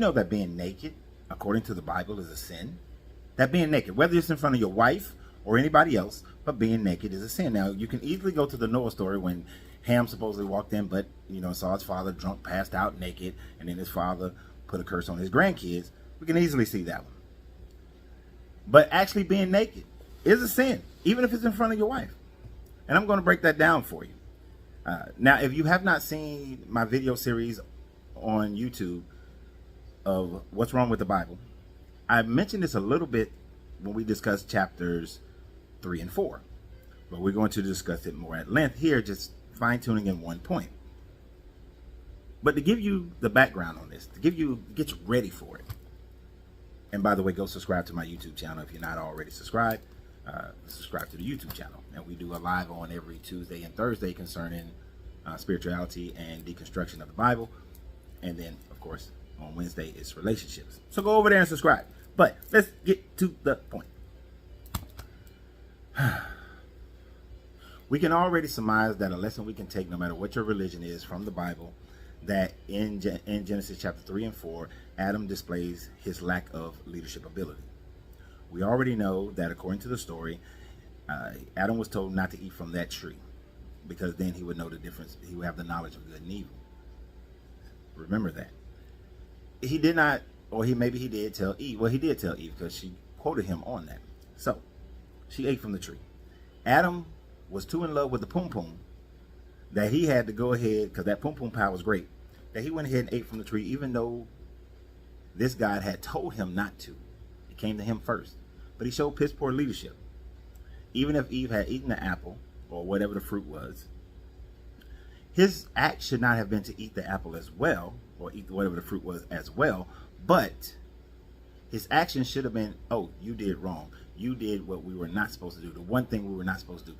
know that being naked, according to the Bible, is a sin? That being naked, whether it's in front of your wife or anybody else, but being naked is a sin. Now, you can easily go to the Noah story when Ham supposedly walked in, but, saw his father drunk, passed out, naked, and then his father put a curse on his grandkids. We can easily see that one. But actually being naked is a sin, even if it's in front of your wife. And I'm going to break that down for you. Now, if you have not seen my video series on YouTube of what's wrong with the Bible, I mentioned this a little bit when we discussed chapters 3 and 4, but we're going to discuss it more at length here, just fine-tuning in one point. But to give you the background on this, to get you ready for it, and by the way, go subscribe to my YouTube channel if you're not already subscribed. Subscribe to the YouTube channel, and we do a live on every Tuesday and Thursday concerning spirituality and deconstruction of the Bible, and then of course on Wednesday it's relationships. So go over there and subscribe. But let's get to the point. We can already surmise that a lesson we can take, no matter what your religion is, from the Bible, that in Genesis chapter 3 and 4, Adam displays his lack of leadership ability. We already know that according to the story, Adam was told not to eat from that tree, because then he would know the difference. He would have the knowledge of good and evil. Remember that. He did not, or maybe he did tell Eve. Well, he did tell Eve, because she quoted him on that. So she ate from the tree. Adam was too in love with the pum pum that he had to go ahead, because that pum pum pie was great, that he went ahead and ate from the tree, even though this God had told him not to. It came to him first. But he showed piss poor leadership. Even if Eve had eaten the apple, or whatever the fruit was, his act should not have been to eat the apple as well, or eat whatever the fruit was as well, but his action should have been, oh, you did wrong. You did what we were not supposed to do. The one thing we were not supposed to do.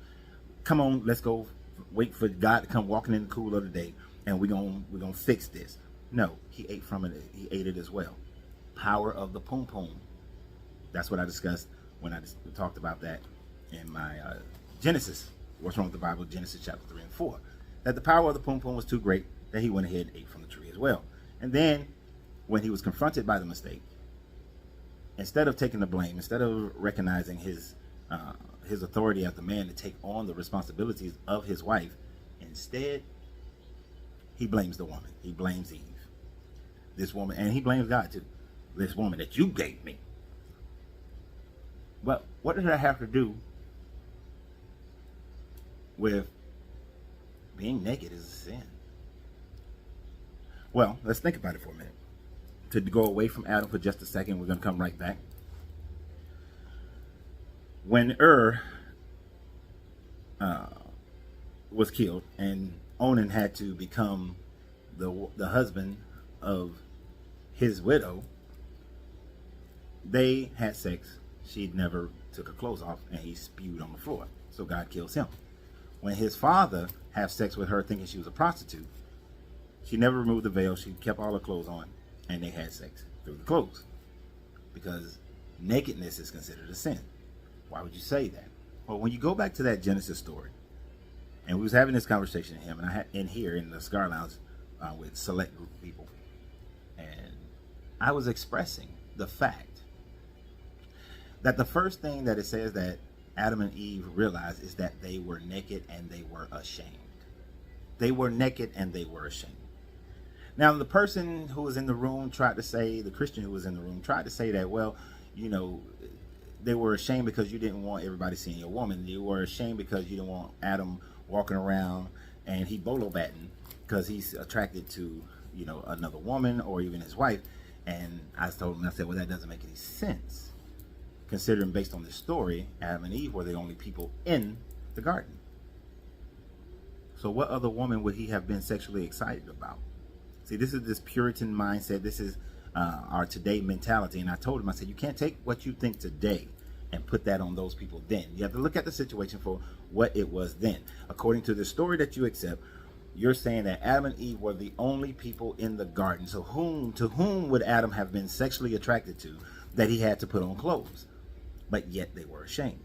Come on, let's go wait for God to come walking in the cool of the day, and we're gonna fix this. No, he ate from it. He ate it as well. Power of the pum pum. That's what I discussed when I talked about that in my Genesis. What's wrong with the Bible? Genesis chapter 3 and 4. That the power of the pum pum was too great that he went ahead and ate from the tree as well. And then when he was confronted by the mistake, instead of taking the blame, instead of recognizing his authority as the man to take on the responsibilities of his wife, instead he blames the woman. He blames Eve, this woman, and he blames God too. This woman that you gave me. Well, what does that have to do with being naked is a sin? Well, let's think about it for a minute. To go away from Adam for just a second, we're going to come right back. When was killed and Onan had to become the husband of his widow, they had sex. She never took her clothes off, and he spewed on the floor. So God kills him. When his father had sex with her thinking she was a prostitute, she never removed the veil. She kept all her clothes on, and they had sex through the clothes, because nakedness is considered a sin. Why would you say that? Well, when you go back to that Genesis story, and we was having this conversation with him, and I had in here in the Cigar Lounge with select group of people, and I was expressing the fact that the first thing that it says that Adam and Eve realized is that they were naked and they were ashamed. They were naked and they were ashamed. Now, the person who was in the room tried to say, the Christian who was in the room tried to say that, well, they were ashamed because you didn't want everybody seeing your woman. You were ashamed because you didn't want Adam walking around and he bolo batting because he's attracted to, another woman or even his wife. And I told him, I said, well, that doesn't make any sense, considering based on this story, Adam and Eve were the only people in the garden. So what other woman would he have been sexually excited about? See, this is this Puritan mindset. This is our today mentality. And I told him, I said, you can't take what you think today and put that on those people then. You have to look at the situation for what it was then. According to the story that you accept, you're saying that Adam and Eve were the only people in the garden. So to whom would Adam have been sexually attracted to that he had to put on clothes? But yet they were ashamed.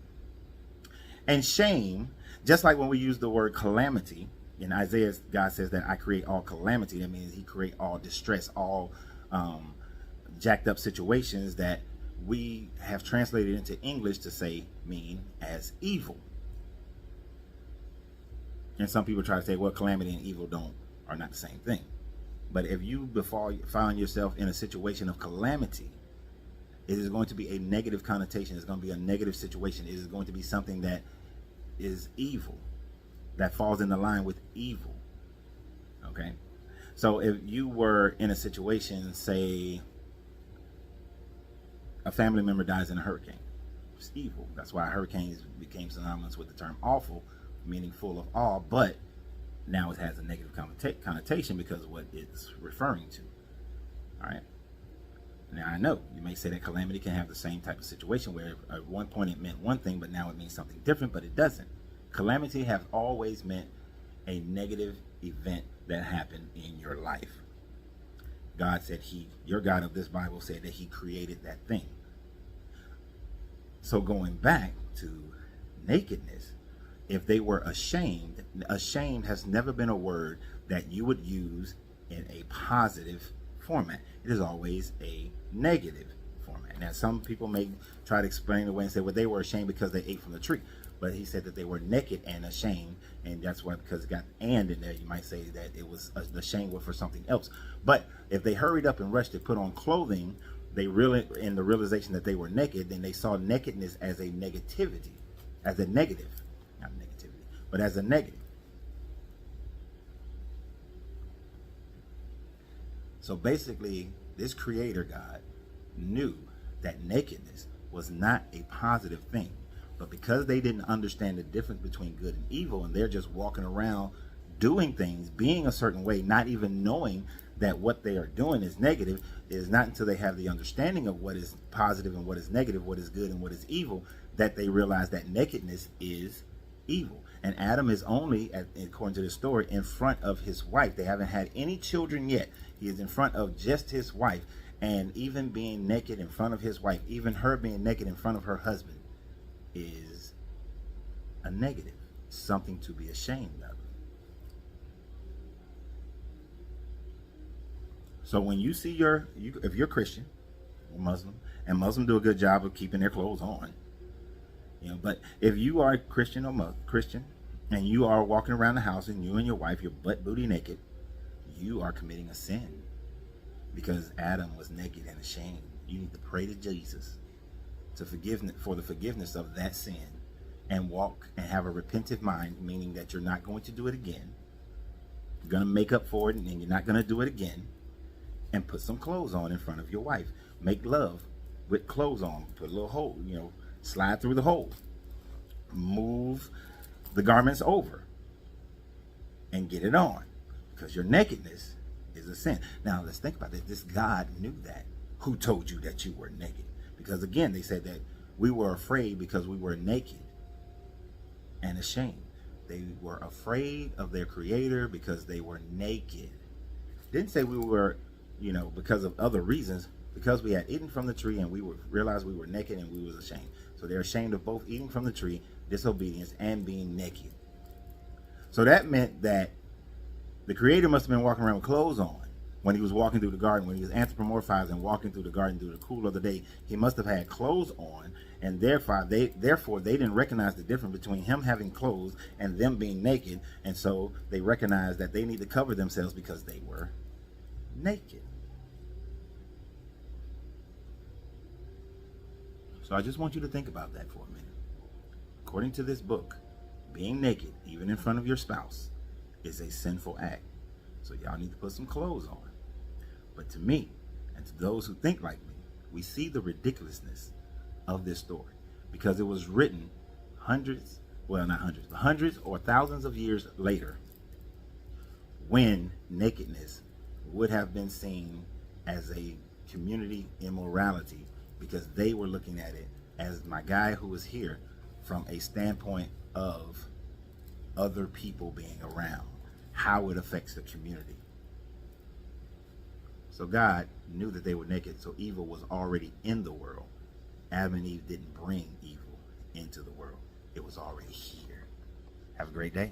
And shame, just like when we use the word calamity, in Isaiah, God says that I create all calamity. That means he create all distress, all jacked up situations that we have translated into English to say mean as evil. And some people try to say, well, calamity and evil are not the same thing. But if you find yourself in a situation of calamity, it is going to be a negative connotation. It's going to be a negative situation. It is going to be something that is evil, that falls in the line with evil. Okay? So if you were in a situation, say, a family member dies in a hurricane, it's evil. That's why hurricanes became synonymous with the term awful, meaning full of awe, but now it has a negative connotation because of what it's referring to. All right. Now, I know you may say that calamity can have the same type of situation where at one point it meant one thing, but now it means something different, but it doesn't. Calamity has always meant a negative event that happened in your life. God said your God of this Bible said that he created that thing. So going back to nakedness, if they were ashamed has never been a word that you would use in a positive format. It is always a negative format. Now, some people may try to explain it away and say, well, they were ashamed because they ate from the tree. But he said that they were naked and ashamed, and that's why, because it got "and" in there, you might say that it was the shame was for something else. But if they hurried up and rushed to put on clothing, they really, in the realization that they were naked, then they saw nakedness as a negativity, as a negative, not negativity, but as a negative. So basically, this creator God knew that nakedness was not a positive thing. But because they didn't understand the difference between good and evil, and they're just walking around doing things, being a certain way, not even knowing that what they are doing is negative, it is not until they have the understanding of what is positive and what is negative, what is good and what is evil, that they realize that nakedness is evil. And Adam is only, according to the story, in front of his wife. They haven't had any children yet. He is in front of just his wife. And even being naked in front of his wife, even her being naked in front of her husband, is a negative, something to be ashamed of. So when you see if you're Christian or Muslim, and Muslims do a good job of keeping their clothes on, but if you are Christian or Christian, and you are walking around the house and you and your wife, you're butt booty naked, you are committing a sin, because Adam was naked and ashamed. You need to pray to Jesus for the forgiveness of that sin, and walk and have a repentant mind, meaning that you're not going to do it again. You're going to make up for it, and then you're not going to do it again. And put some clothes on in front of your wife. Make love with clothes on. Put a little hole, slide through the hole. Move the garments over and get it on, because your nakedness is a sin. Now let's think about it. This God knew that. Who told you that you were naked? Because again, they said that we were afraid because we were naked and ashamed. They were afraid of their creator because they were naked. Didn't say we were, because of other reasons, because we had eaten from the tree and we realized we were naked and we was ashamed. So they're ashamed of both eating from the tree, disobedience, and being naked. So that meant that the creator must have been walking around with clothes on when he was walking through the garden, when he was anthropomorphized and walking through the garden through the cool of the day. He must have had clothes on, and therefore they didn't recognize the difference between him having clothes and them being naked, and so they recognized that they need to cover themselves because they were naked. So I just want you to think about that for a minute. According to this book, being naked, even in front of your spouse, is a sinful act. So y'all need to put some clothes on. But to me, and to those who think like me, we see the ridiculousness of this story, because it was written hundreds or thousands of years later, when nakedness would have been seen as a community immorality, because they were looking at it, as my guy who was here, from a standpoint of other people being around, how it affects the community. So God knew that they were naked, so evil was already in the world. Adam and Eve didn't bring evil into the world. It was already here. Have a great day.